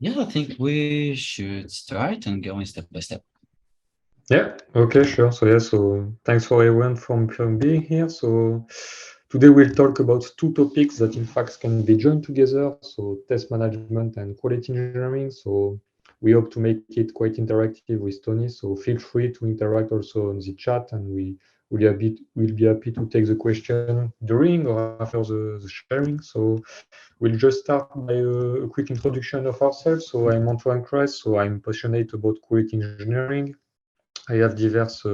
Yeah, I think we should start and going step by step. Yeah, okay, sure. So thanks for everyone from being here. So today we'll talk about two topics that in fact can be joined together. So test management and quality engineering. So we hope to make it quite interactive with Tony. So feel free to interact also on the chat, and we'll be happy to take the question during or after the sharing. So we'll just start by a quick introduction of ourselves. So I'm Antoine Craske. So I'm passionate about quality engineering. I have diverse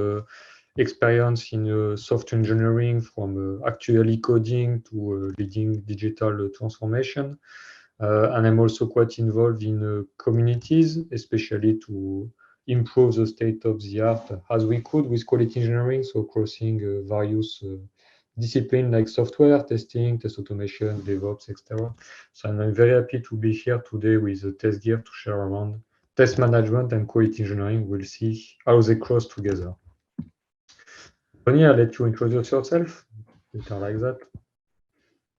experience in software engineering, from actually coding to leading digital transformation. And I'm also quite involved in communities, especially to improve the state of the art as we could with quality engineering, so crossing various disciplines like software testing, test automation, DevOps, etc. So I'm very happy to be here today with Test Gear to share around test management and quality engineering. We'll see how they cross together. Tony, I'll let you introduce yourself. Better like that.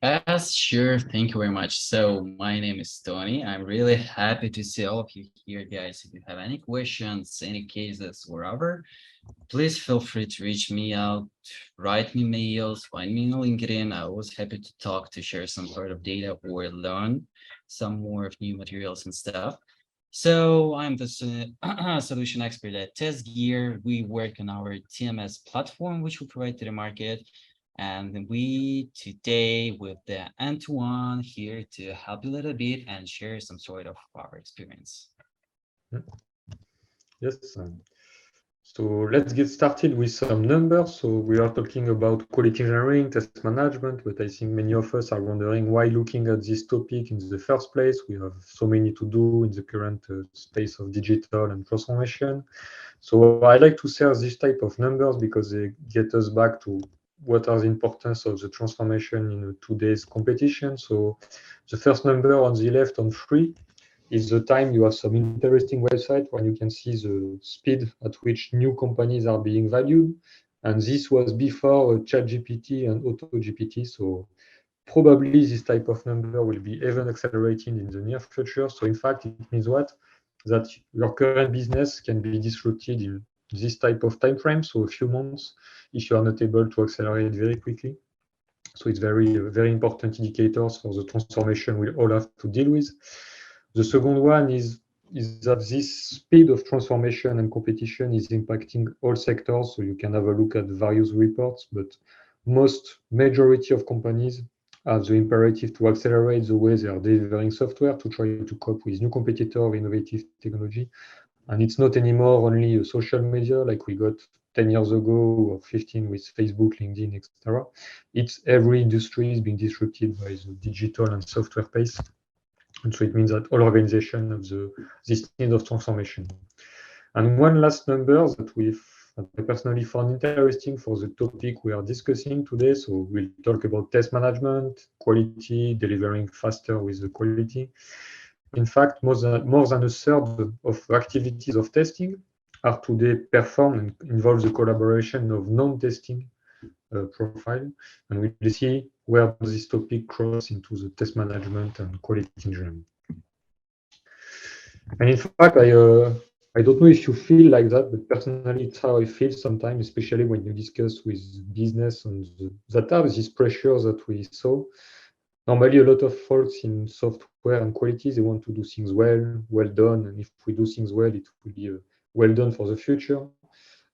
Yes, sure. Thank you very much. So my name is Tony. I'm really happy to see all of you here, guys. If you have any questions, any cases, wherever, please feel free to reach me out, write me mails, find me on LinkedIn. I was happy to talk, to share some sort of data or learn some more of new materials and stuff. So I'm the solution expert at Test Gear. We work on our TMS platform, which we provide to the market. And we today with the Antoine here to help you a little bit and share some sort of our experience. Mm. Yes. So let's get started with some numbers. So we are talking about quality engineering, test management, but I think many of us are wondering why looking at this topic in the first place. We have so many to do in the current space of digital and transformation. So I like to share this type of numbers because they get us back to what are the importance of the transformation in today's competition. So the first number on the left on free is the time you have some interesting website where you can see the speed at which new companies are being valued. And this was before ChatGPT and AutoGPT. So probably this type of number will be even accelerating in the near future. So in fact, it means what? That your current business can be disrupted in this type of time frame, so a few months, if you are not able to accelerate very quickly. So it's very important indicators for the transformation we all have to deal with. The second one is that this speed of transformation and competition is impacting all sectors. So you can have a look at various reports, but most majority of companies have the imperative to accelerate the way they are delivering software to try to cope with new competitor or innovative technology. And it's not anymore only a social media like we got 10 years ago or 15 with Facebook, LinkedIn, etc. It's every industry is being disrupted by the digital and software pace. And so it means that all organizations have this need of transformation. And one last number that I personally found interesting for the topic we are discussing today. So we'll talk about test management, quality, delivering faster with the quality. In fact, more than a third of activities of testing are today performed and involve the collaboration of non-testing profile. And we'll see where does this topic cross into the test management and quality engineering. And in fact, I don't know if you feel like that, but personally, it's how I feel sometimes, especially when you discuss with business and that have these pressures that we saw. Normally, a lot of folks in software and quality, they want to do things well done. And if we do things well, it will be well done for the future.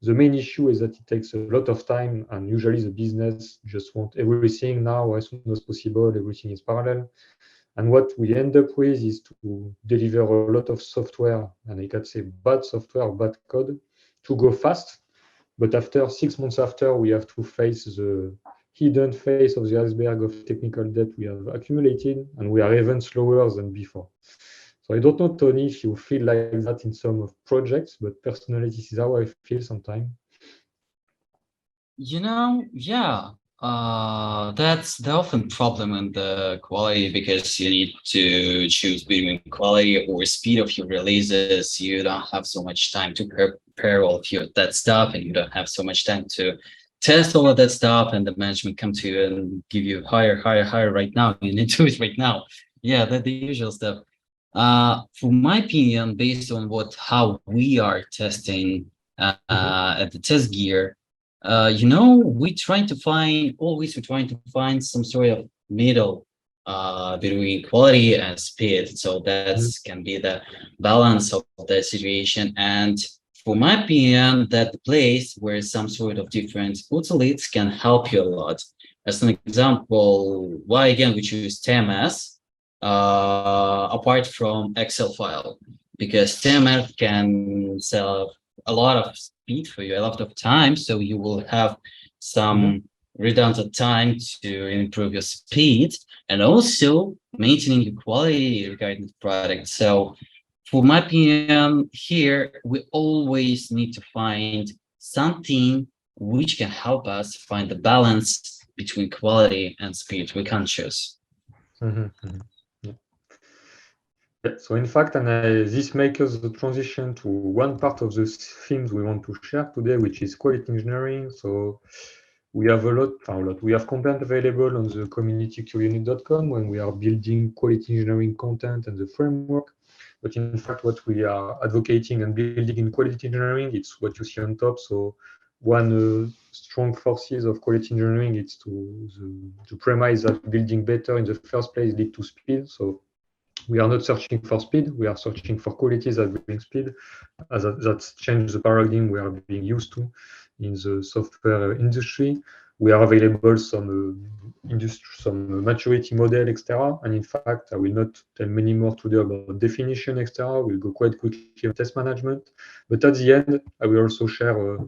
The main issue is that it takes a lot of time, and usually the business just want everything now as soon as possible, everything is parallel. And what we end up with is to deliver a lot of software, and I can say bad software, bad code, to go fast. But after 6 months after, we have to face the hidden face of the iceberg of technical debt we have accumulated, and we are even slower than before. So I don't know, Tony, if you feel like that in some of projects, but personally, this is how I feel sometimes. Yeah, that's the often problem in the quality because you need to choose between quality or speed of your releases. You don't have so much time to prepare all of your that stuff, and you don't have so much time to test all of that stuff. And the management come to you and give you higher right now. You need to do it right now. Yeah, that the usual stuff. For my opinion, based on how we are testing at the test gear, we're trying to find some sort of middle between quality and speed. So Mhm. that's can be the balance of the situation. And for my opinion, that the place where some sort of different utilities can help you a lot. As an example, why again we choose TMS apart from Excel file, because TMS can sell a lot of speed for you, a lot of time, so you will have Mhm. some redundant time to improve your speed and also maintaining your quality regarding the product. So for my opinion, here we always need to find something which can help us find the balance between quality and speed. We can't choose. Mhm. Mhm. Yeah. Yeah, so in fact, and this makes us the transition to one part of the themes we want to share today, which is quality engineering. So we have we have content available on the communityqunit.com when we are building quality engineering content and the framework. But in fact, what we are advocating and building in quality engineering, it's what you see on top. So one strong forces of quality engineering is the premise that building better in the first place lead to speed. So we are not searching for speed, we are searching for qualities that bring speed. That's changed the paradigm we are being used to in the software industry. We are available some maturity model, etc. And in fact, I will not tell many more today about definition, etc. We'll go quite quickly on test management. But at the end, I will also share a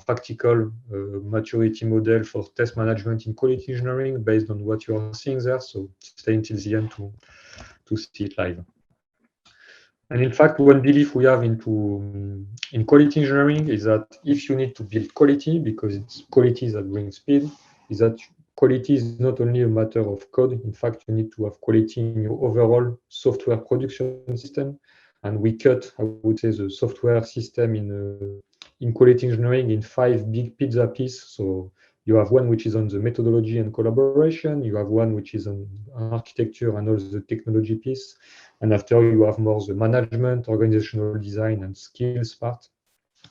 practical maturity model for test management in quality engineering based on what you are seeing there. So stay until the end to see it live. And in fact, one belief we have in quality engineering is that if you need to build quality, because it's quality that brings speed, is that quality is not only a matter of code. In fact, you need to have quality in your overall software production system. And we cut, I would say, the software system in quality engineering in 5 big pizza pieces. So you have one which is on the methodology and collaboration. You have one which is on architecture and all the technology piece. And after you have more the management, organizational design, and skills part.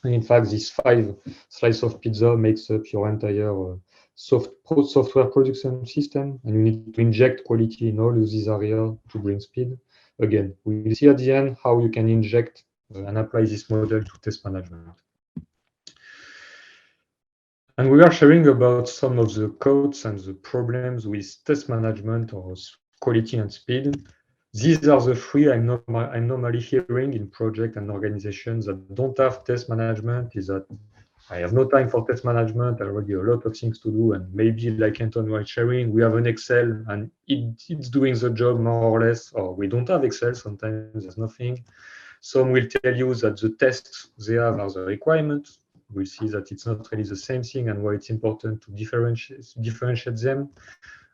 And in fact, these 5 slices of pizza makes up your entire software production system, and you need to inject quality in all of these areas to bring speed. Again, we'll see at the end how you can inject and apply this model to test management. And we are sharing about some of the codes and the problems with test management or quality and speed. These are the three I'm normally hearing in projects and organizations that don't have test management. Is that I have no time for test management. I already have a lot of things to do, and maybe like Antoine was sharing, we have an Excel and it's doing the job more or less, or we don't have Excel. Sometimes there's nothing. Some will tell you that the tests they have are the requirements. We'll see that it's not really the same thing and why it's important to differentiate them.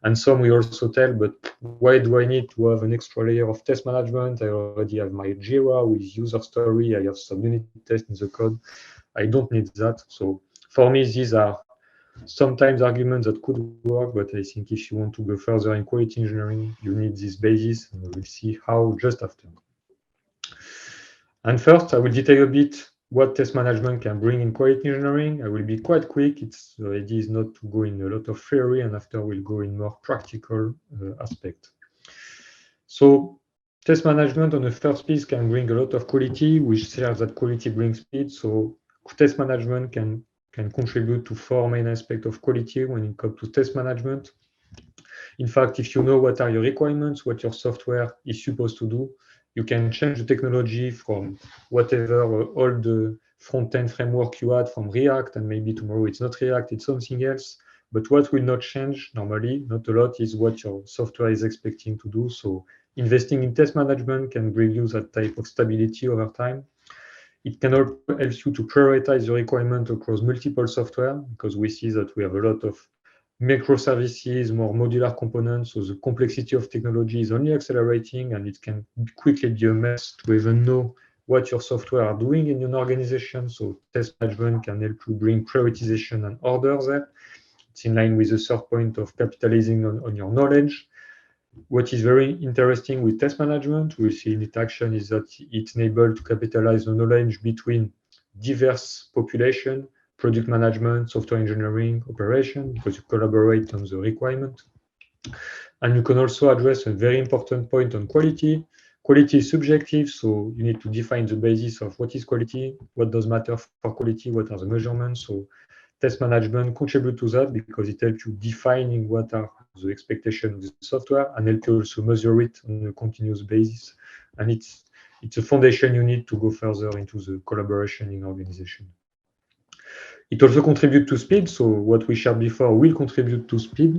And some we also tell, but why do I need to have an extra layer of test management? I already have my Jira with user story. I have some unit tests in the code. I don't need that. So for me, these are sometimes arguments that could work, but I think if you want to go further in quality engineering, you need this basis, and we'll see how just after. And first, I will detail a bit what test management can bring in quality engineering. I will be quite quick. The idea is not to go in a lot of theory, and after we'll go in more practical aspect. So test management on the first piece can bring a lot of quality, which says that quality brings speed. So test management can contribute to 4 main aspects of quality when it comes to test management. In fact, if you know what are your requirements, what your software is supposed to do, you can change the technology from whatever old front-end framework you had from React, and maybe tomorrow it's not React, it's something else. But what will not change normally, not a lot, is what your software is expecting to do. So investing in test management can bring you that type of stability over time. It can also help you to prioritize your requirement across multiple software, because we see that we have a lot of microservices, more modular components, so the complexity of technology is only accelerating, and it can quickly be a mess to even know what your software are doing in an organization. So test management can help you bring prioritization and order there. It's in line with the third point of capitalizing on your knowledge. What is very interesting with test management, we see in its action, is that it's able to capitalize the knowledge between diverse population, product management, software engineering, operation, because you collaborate on the requirement. And you can also address a very important point on quality. Quality is subjective, so you need to define the basis of what is quality, what does matter for quality, what are the measurements. So test management contribute to that because it helps you defining what are the expectations of the software and help you also measure it on a continuous basis. And it's a foundation you need to go further into the collaboration in organization. It also contributes to speed. So what we shared before will contribute to speed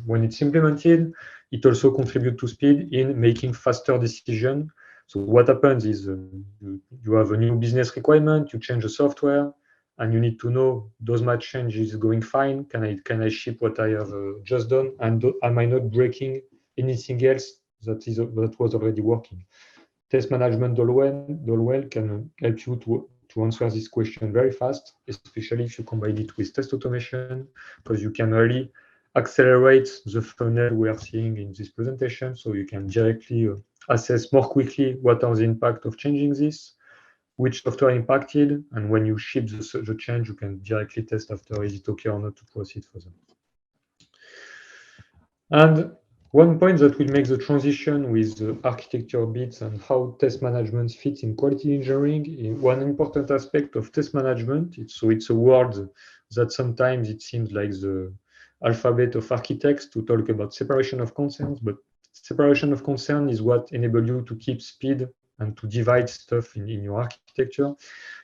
when it's implemented. It also contributes to speed in making faster decisions. So what happens is you have a new business requirement, you change the software, and you need to know, does my change is going fine? Can I ship what I have just done? And am I not breaking anything else that was already working? Test management Dolwell can help you to answer this question very fast, especially if you combine it with test automation, because you can really accelerate the funnel we are seeing in this presentation. So you can directly assess more quickly what are the impact of changing this, which software impacted, and when you ship the change, you can directly test after is it okay or not to proceed further. And one point that will make the transition with the architecture bits and how test management fits in quality engineering, one important aspect of test management, it's a word that sometimes it seems like the alphabet of architects to talk about separation of concerns, but separation of concern is what enables you to keep speed and to divide stuff in your architecture.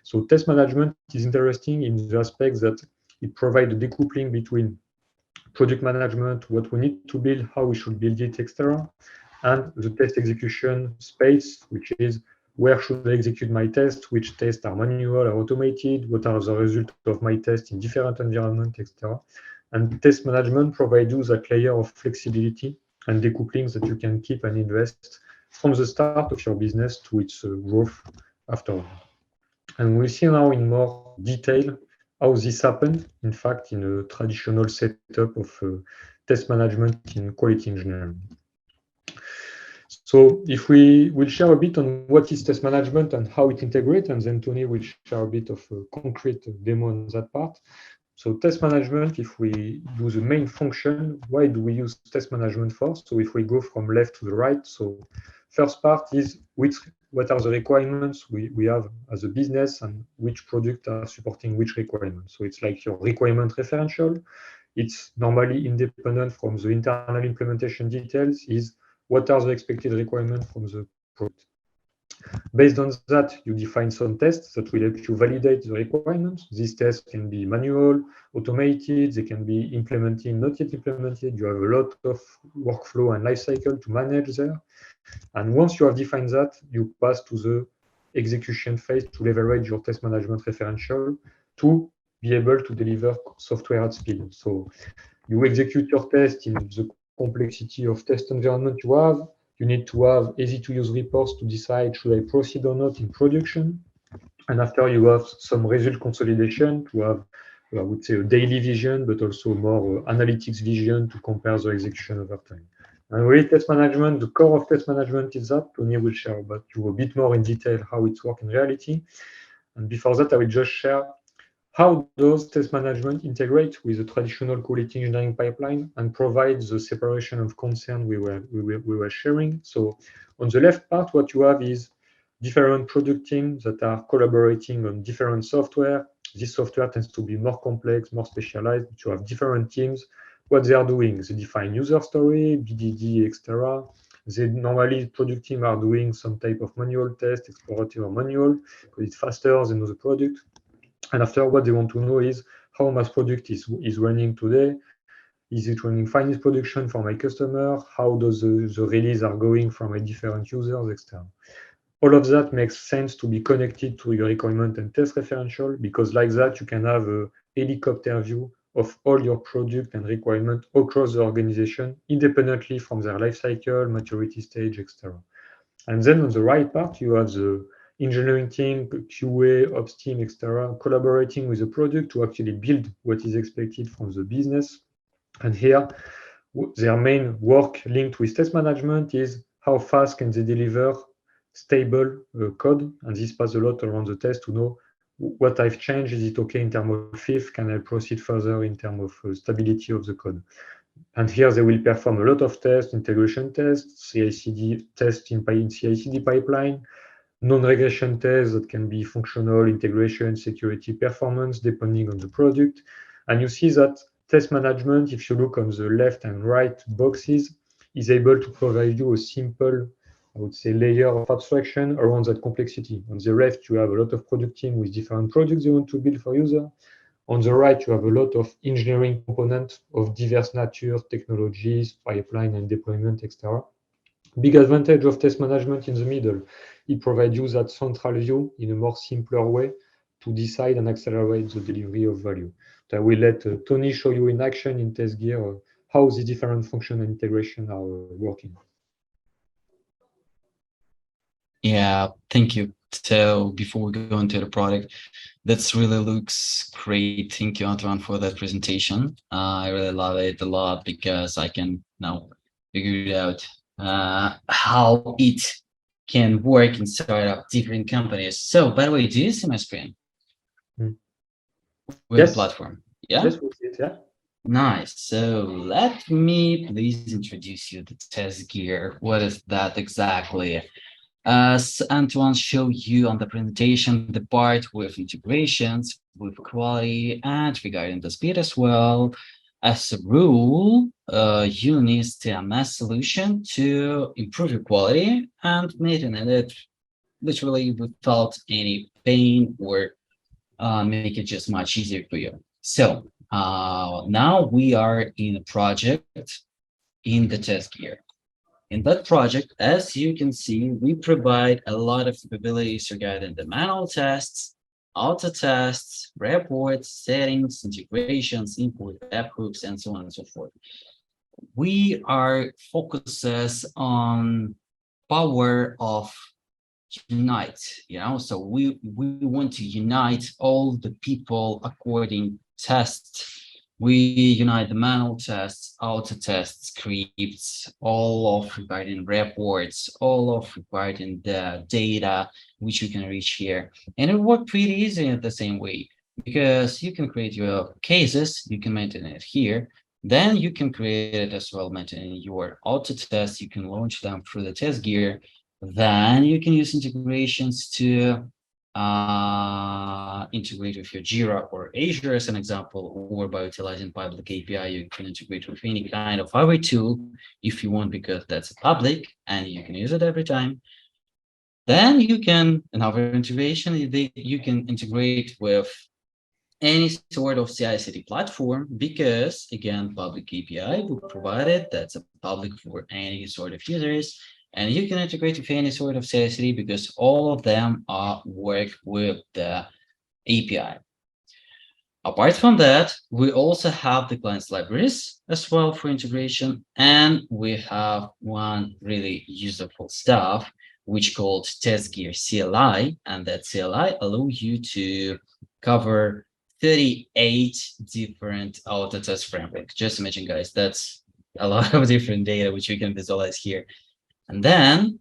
So test management is interesting in the aspect that it provides a decoupling between product management, what we need to build, how we should build it, etc. And the test execution space, which is where should I execute my test, which tests are manual or automated, what are the results of my test in different environments, etc. And test management provides you that layer of flexibility and decoupling that you can keep and invest from the start of your business to its growth afterward. And we'll see now in more detail how this happened, in fact, in a traditional setup of test management in quality engineering. So if we will share a bit on what is test management and how it integrates, and then Tony will share a bit of a concrete demo on that part. So test management, if we do the main function, why do we use test management for? So if we go from left to the right, so first part is what are the requirements we have as a business and which product are supporting which requirements. So it's like your requirement referential. It's normally independent from the internal implementation details, is what are the expected requirements from the product. Based on that, you define some tests that will help you validate the requirements. These tests can be manual, automated, they can be implemented, not yet implemented. You have a lot of workflow and lifecycle to manage there. And once you have defined that, you pass to the execution phase to leverage your test management referential to be able to deliver software at speed. So you execute your test in the complexity of test environment you have. You need to have easy-to-use reports to decide should I proceed or not in production. And after you have some result consolidation to have, I would say, a daily vision, but also more analytics vision to compare the execution over time. And really, test management, the core of test management is that. Tony will share about you a bit more in detail how it's works in reality. And before that, I will just share how does test management integrate with the traditional quality engineering pipeline and provide the separation of concern we were sharing? So on the left part, what you have is different product teams that are collaborating on different software. This software tends to be more complex, more specialized. You have different teams. What they are doing, they define user story, BDD, etc. They normally product team are doing some type of manual test, explorative or manual, because it's faster, they know the product. And after, what they want to know is how mass product is running today. Is it running finance production for my customer? How does the release are going for my different users, etc. All of that makes sense to be connected to your requirement and test referential, because like that, you can have a helicopter view of all your product and requirement across the organization, independently from their life cycle, maturity stage, etc. And then on the right part, you have the engineering team, QA, ops team, etc., collaborating with the product to actually build what is expected from the business. And here, their main work linked with test management is how fast can they deliver stable code, and this passes a lot around the test to know what I've changed. Is it okay in terms of fifth? Can I proceed further in terms of stability of the code? And here they will perform a lot of tests, integration tests, CI/CD tests in CI/CD pipeline, non-regression tests that can be functional, integration, security, performance, depending on the product. And you see that test management, if you look on the left and right boxes, is able to provide you a simple, I would say, layer of abstraction around that complexity. On the left, you have a lot of product team with different products they want to build for user. On the right, you have a lot of engineering components of diverse nature, technologies, pipeline and deployment, etc. Big advantage of test management in the middle. It provides you that central view in a more simpler way to decide and accelerate the delivery of value. So I will let Tony show you in action in test gear how the different function and integration are working. Yeah, thank you. So before we go into the product, that's really looks great. Thank you, Antoine, for that presentation. I really love it a lot because I can now figure out how it can work inside of different companies. So, by the way, do you see my screen with Yes. the platform? Yeah. Yes, we see it. Yeah. Nice. So let me please introduce you to test gear. What is that exactly? As Antoine showed you on the presentation, the part with integrations, with quality, and regarding the speed as well. As a rule, you need TMS solution to improve your quality and maintain it literally without any pain or make it just much easier for you. So now we are in a project in the test gear. In that project, as you can see, we provide a lot of capabilities regarding the manual tests, auto tests, reports, settings, integrations, import webhooks, and so on and so forth. We are focuses on power of unite, so we want to unite all the people according tests. We unite the manual tests, auto tests, scripts, all of regarding reports, all of regarding the data which you can reach here. And it worked pretty easy in the same way because you can create your cases, you can maintain it here. Then you can create it as well, maintaining your auto tests. You can launch them through the test gear. Then you can use integrations to integrate with your Jira or Azure as an example, or by utilizing public API, you can integrate with any kind of other tool if you want, because that's public and you can use it every time. Then you can, another integration, you can integrate with any sort of CI/CD platform, because again, public API will provide it. That's a public for any sort of users. And you can integrate with any sort of CI/CD because all of them work with the API. Apart from that, we also have the client's libraries as well for integration. And we have one really useful stuff, which called Test Gear CLI. And that CLI allows you to cover 38 different auto test frameworks. Just imagine, guys, that's a lot of different data which you can visualize here. And then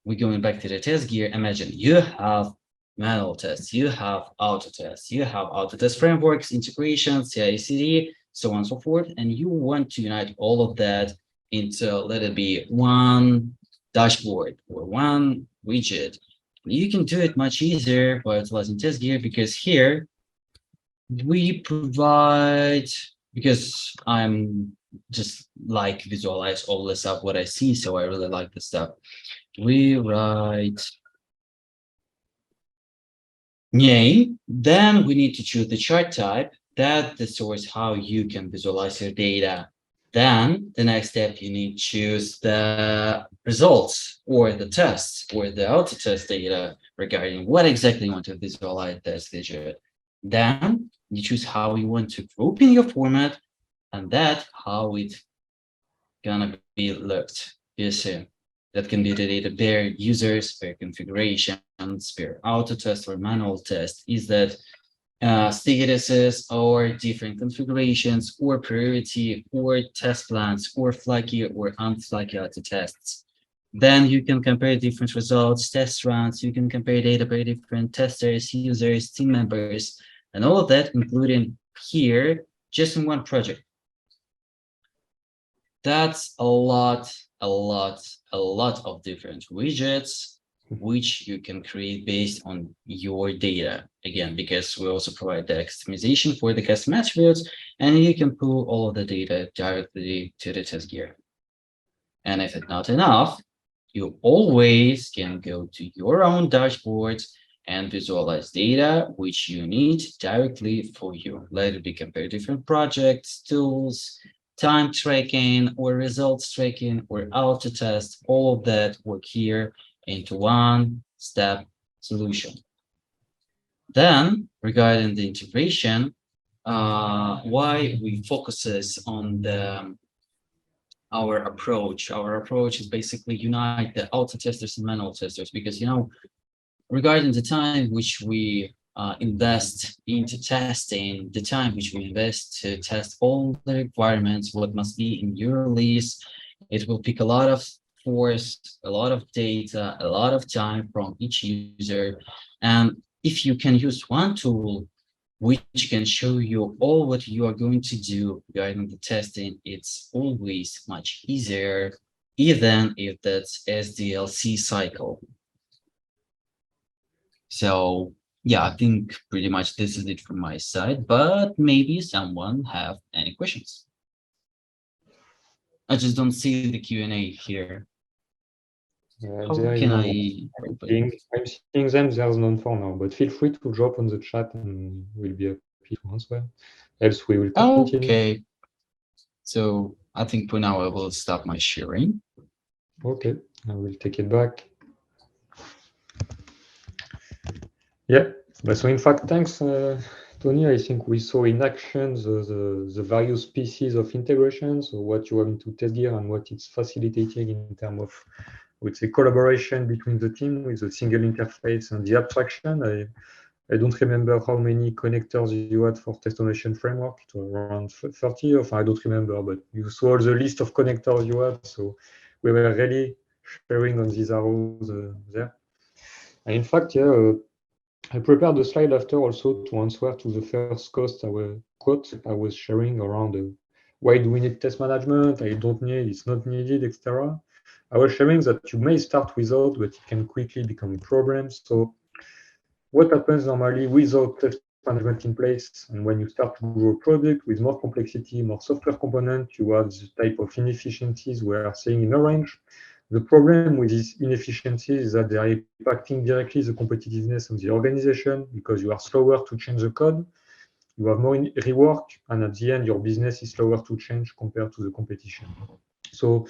we're going back to the test gear. Imagine you have manual tests, you have auto tests, you have auto test frameworks, integrations, CI/CD, so on and so forth. And you want to unite all of that into, let it be one dashboard or one widget. You can do it much easier by utilizing test gear, because here we provide, because I'm just like visualize all this stuff, what I see, so I really like this stuff. We write name, then we need to choose the chart type. That the source how you can visualize your data. Then the next step, you need to choose the results or the tests or the auto test data regarding what exactly you want to visualize this widget. Then you choose how you want to group in your format, and that how it's gonna be looked. You see, that can be the data per users, per configurations, per auto test or manual test. Is that statuses or different configurations or priority or test plans or flaky or unflaky auto tests. Then you can compare different results, test runs, you can compare data by different testers, users, team members, and all of that, including here, just in one project. That's a lot, a lot, a lot of different widgets which you can create based on your data. Again, because we also provide the customization for the custom attributes, and you can pull all of the data directly to the test gear. And if it's not enough, you always can go to your own dashboards and visualize data which you need directly for you. Let it be compare different projects, tools, time tracking, or results tracking, or auto test. All of that work here into one step solution. Then, regarding the integration, why we focuses on the our approach. Our approach is basically unite the auto testers and manual testers because regarding the time which we invest into testing, the time which we invest to test all the requirements, what must be in your release, it will take a lot of force, a lot of data, a lot of time from each user. And if you can use one tool which can show you all what you are going to do regarding the testing, it's always much easier, even if that's SDLC cycle. So yeah, I think pretty much this is it from my side, but maybe someone have any questions. I just don't see the Q&A here. How can I open? I'm seeing them, there's none for now, but feel free to drop on the chat and we'll be happy to answer. Else we will continue. Okay. So I think for now I will stop my sharing. Okay, I will take it back. Yeah, but so in fact, thanks, Tony. I think we saw in action the various pieces of integration, so what you have into test gear and what it's facilitating in terms of, I would say, collaboration between the team with a single interface and the abstraction. I don't remember how many connectors you had for test automation framework. It was around 30 or I don't remember, but you saw the list of connectors you had. So we were really sharing on these arrows there. And in fact, yeah, I prepared a slide after also to answer to the first quote I was sharing around why do we need test management? I don't need, it's not needed, etc. I was sharing that you may start without, but it can quickly become a problem. So what happens normally without test management in place, and when you start to grow a product with more complexity, more software component, you have this type of inefficiencies we are seeing in Orange. The problem with these inefficiencies is that they are impacting directly the competitiveness of the organization because you are slower to change the code, you have more rework, and at the end, your business is slower to change compared to the competition. So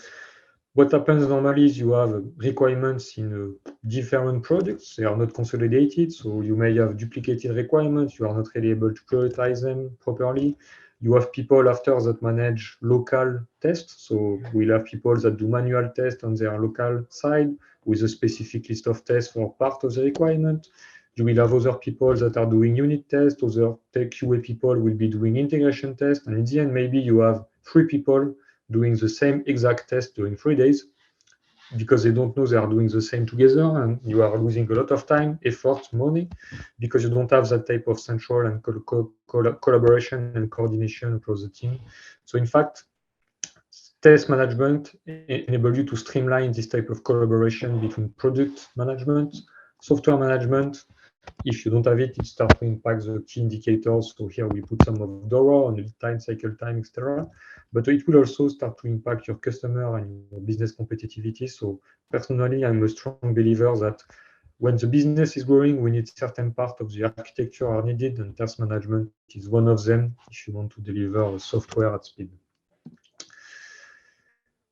what happens normally is you have requirements in different products. They are not consolidated, so you may have duplicated requirements. You are not really able to prioritize them properly. You have people after that manage local tests. So we'll have people that do manual tests on their local side with a specific list of tests for part of the requirement. You will have other people that are doing unit tests. Other QA people will be doing integration tests. And in the end, maybe you have 3 people doing the same exact test during 3 days because they don't know they are doing the same together, and you are losing a lot of time, effort, money, because you don't have that type of central and collaboration and coordination across the team. So in fact, test management enables you to streamline this type of collaboration between product management, software management. If you don't have it, it starts to impact the key indicators. So here we put some of DORA on lead time, cycle time, etc. But it will also start to impact your customer and your business competitivity. So personally, I'm a strong believer that when the business is growing, we need certain parts of the architecture are needed, and test management is one of them if you want to deliver software at speed.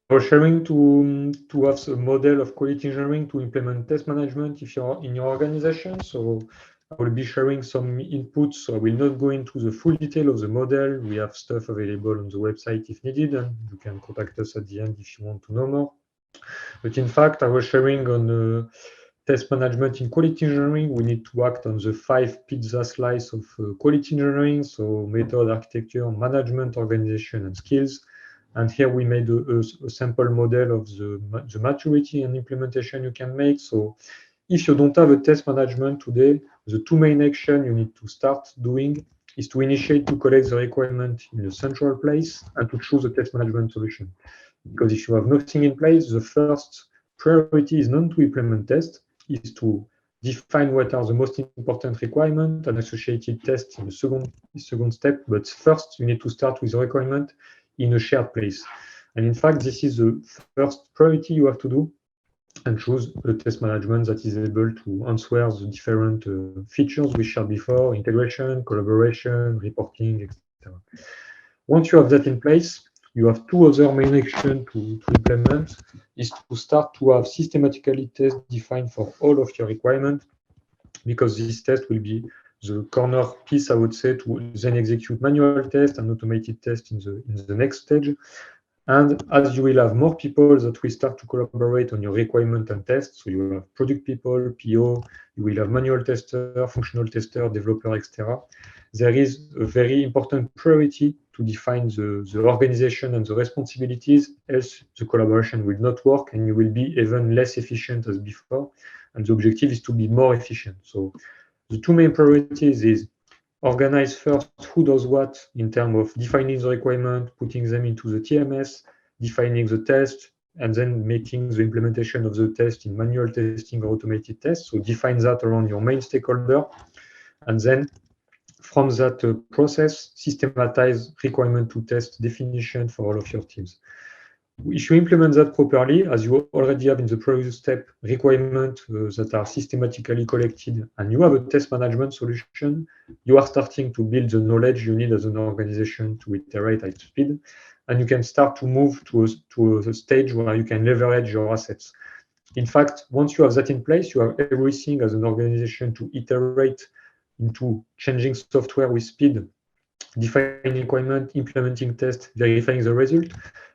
We're sharing to have a model of quality engineering to implement test management if you're in your organization. So I will be sharing some inputs. So I will not go into the full detail of the model. We have stuff available on the website if needed, and you can contact us at the end if you want to know more. But in fact, I was sharing on test management in quality engineering, we need to act on the 5 pizza slice of quality engineering, so method, architecture, management, organization, and skills. And here we made a sample model of the maturity and implementation you can make. So if you don't have a test management today, the two main actions you need to start doing is to initiate to collect the requirement in a central place and to choose a test management solution. Because if you have nothing in place, the first priority is not to implement test, is to define what are the most important requirements and associated tests in the second step. But first, you need to start with the requirement in a shared place. And in fact, this is the first priority you have to do and choose a test management that is able to answer the different features we shared before, integration, collaboration, reporting, etc. Once you have that in place, you have two other main actions to implement, is to start to have systematically tests defined for all of your requirements, because this test will be the corner piece, I would say, to then execute manual tests and automated tests in the next stage. And as you will have more people that will start to collaborate on your requirement and tests, so you will have product people, PO, you will have manual tester, functional tester, developer, etc. There is a very important priority to define the organization and the responsibilities, else the collaboration will not work and you will be even less efficient as before. And the objective is to be more efficient. So the two main priorities is organize first who does what in terms of defining the requirement, putting them into the TMS, defining the test, and then making the implementation of the test in manual testing or automated tests. So define that around your main stakeholder. And then from that process, systematize requirement to test definition for all of your teams. If you implement that properly, as you already have in the previous step, requirements that are systematically collected, and you have a test management solution, you are starting to build the knowledge you need as an organization to iterate at speed, and you can start to move to a stage where you can leverage your assets. In fact, once you have that in place, you have everything as an organization to iterate into changing software with speed, defining requirement, implementing test, verifying the result.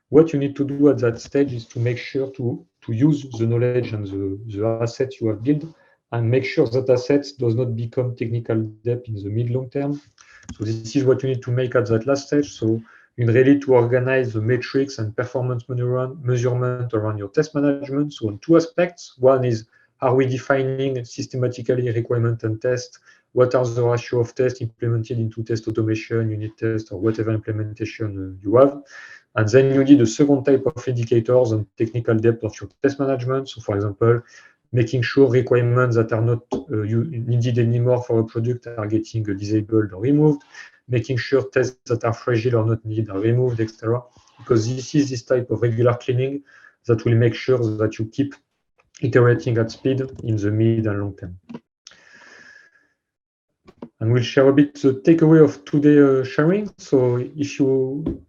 What you need to do at that stage is to make sure to use the knowledge and the assets you have built and make sure that assets does not become technical debt in the mid-long term. So this is what you need to make at that last stage. So you need really to organize the metrics and performance measurement around your test management. So on two aspects. One is, are we defining systematically requirement and test? What are the ratio of tests implemented into test automation, unit test, or whatever implementation you have? And then you need a second type of indicators on technical depth of your test management. So for example, making sure requirements that are not needed anymore for a product are getting disabled or removed, making sure tests that are fragile or not needed are removed, etc. Because this is this type of regular cleaning that will make sure that you keep iterating at speed in the mid and long term. And we'll share a bit the takeaway of today's sharing. So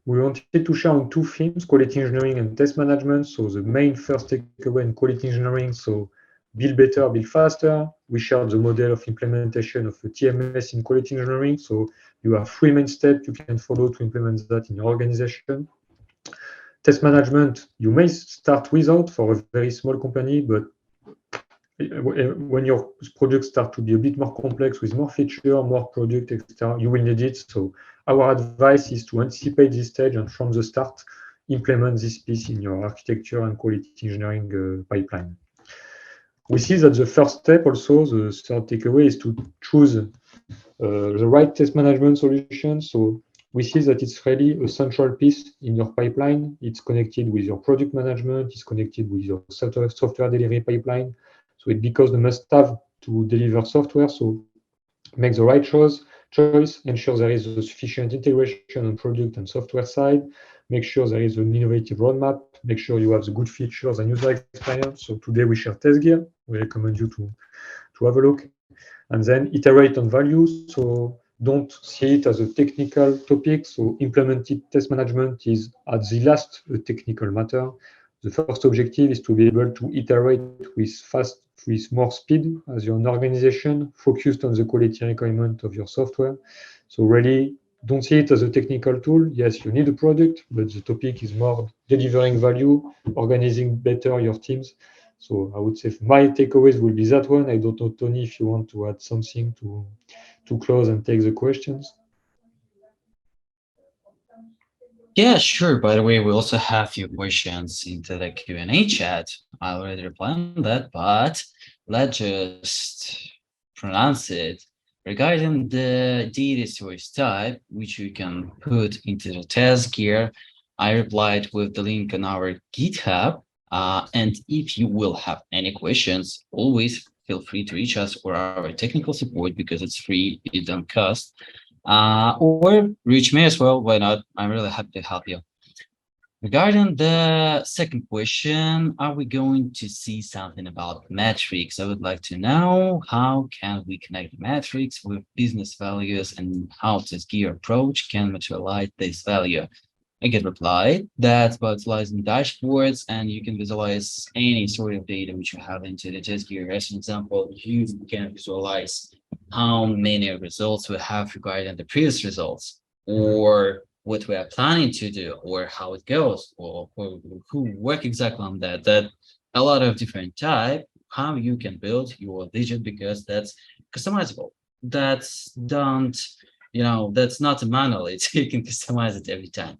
we wanted to share on two themes, quality engineering and test management. So the main first takeaway in quality engineering, so build better, build faster. We shared the model of implementation of a TMS in quality engineering. So you have three main steps you can follow to implement that in your organization. Test management, you may start without for a very small company, but when your projects start to be a bit more complex with more feature, more product, etc., you will need it. So our advice is to anticipate this stage and from the start, implement this piece in your architecture and quality engineering pipeline. We see that the first step also, the third takeaway, is to choose the right test management solution. So we see that it's really a central piece in your pipeline. It's connected with your product management, it's connected with your software delivery pipeline. So it becomes the must-have to deliver software. So make the right choice, ensure there is a sufficient integration on product and software side, make sure there is an innovative roadmap, make sure you have the good features and user experience. So today we share test gear. We recommend you to have a look. And then iterate on values. So don't see it as a technical topic. So implemented test management is at the last a technical matter. The first objective is to be able to iterate with more speed as your organization focused on the quality requirement of your software. So really don't see it as a technical tool. Yes, you need a product, but the topic is more delivering value, organizing better your teams. So I would say my takeaways will be that one. I don't know, Tony, if you want to add something to close and take the questions. Yeah, sure. By the way, we also have few questions into the Q&A chat. I already replied on that, but let's just pronounce it. Regarding the data source type, which you can put into the task here, I replied with the link on our GitHub. And if you will have any questions, always feel free to reach us or our technical support because it's free, it don't cost. Or reach me as well. Why not? I'm really happy to help you. Regarding the second question, are we going to see something about metrics? I would like to know how can we connect metrics with business values and how this gear approach can materialize this value. I get replied that's about utilizing dashboards and you can visualize any sort of data which you have into the test gear. As an example, you can visualize how many results we have regarding the previous results or what we are planning to do or how it goes or who work exactly on that. That a lot of different type, how you can build your digit because that's customizable. That's don't, that's not a manual. It's you can customize it every time.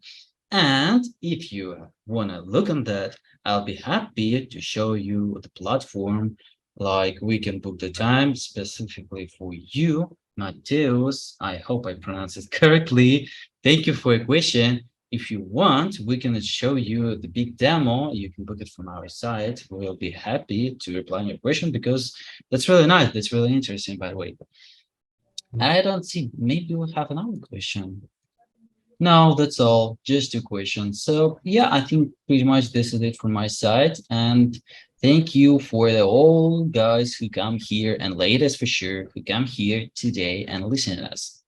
And if you want to look on that, I'll be happy to show you the platform. Like we can book the time specifically for you, Mateus. I hope I pronounced it correctly. Thank you for your question. If you want, we can show you the big demo. You can book it from our site. We'll be happy to reply on your question because that's really nice. That's really interesting, by the way. I don't see, maybe we'll have another question. No, that's all. Just two questions. So yeah, I think pretty much this is it from my side. And thank you for the all guys who come here and ladies for sure who come here today and listen to us.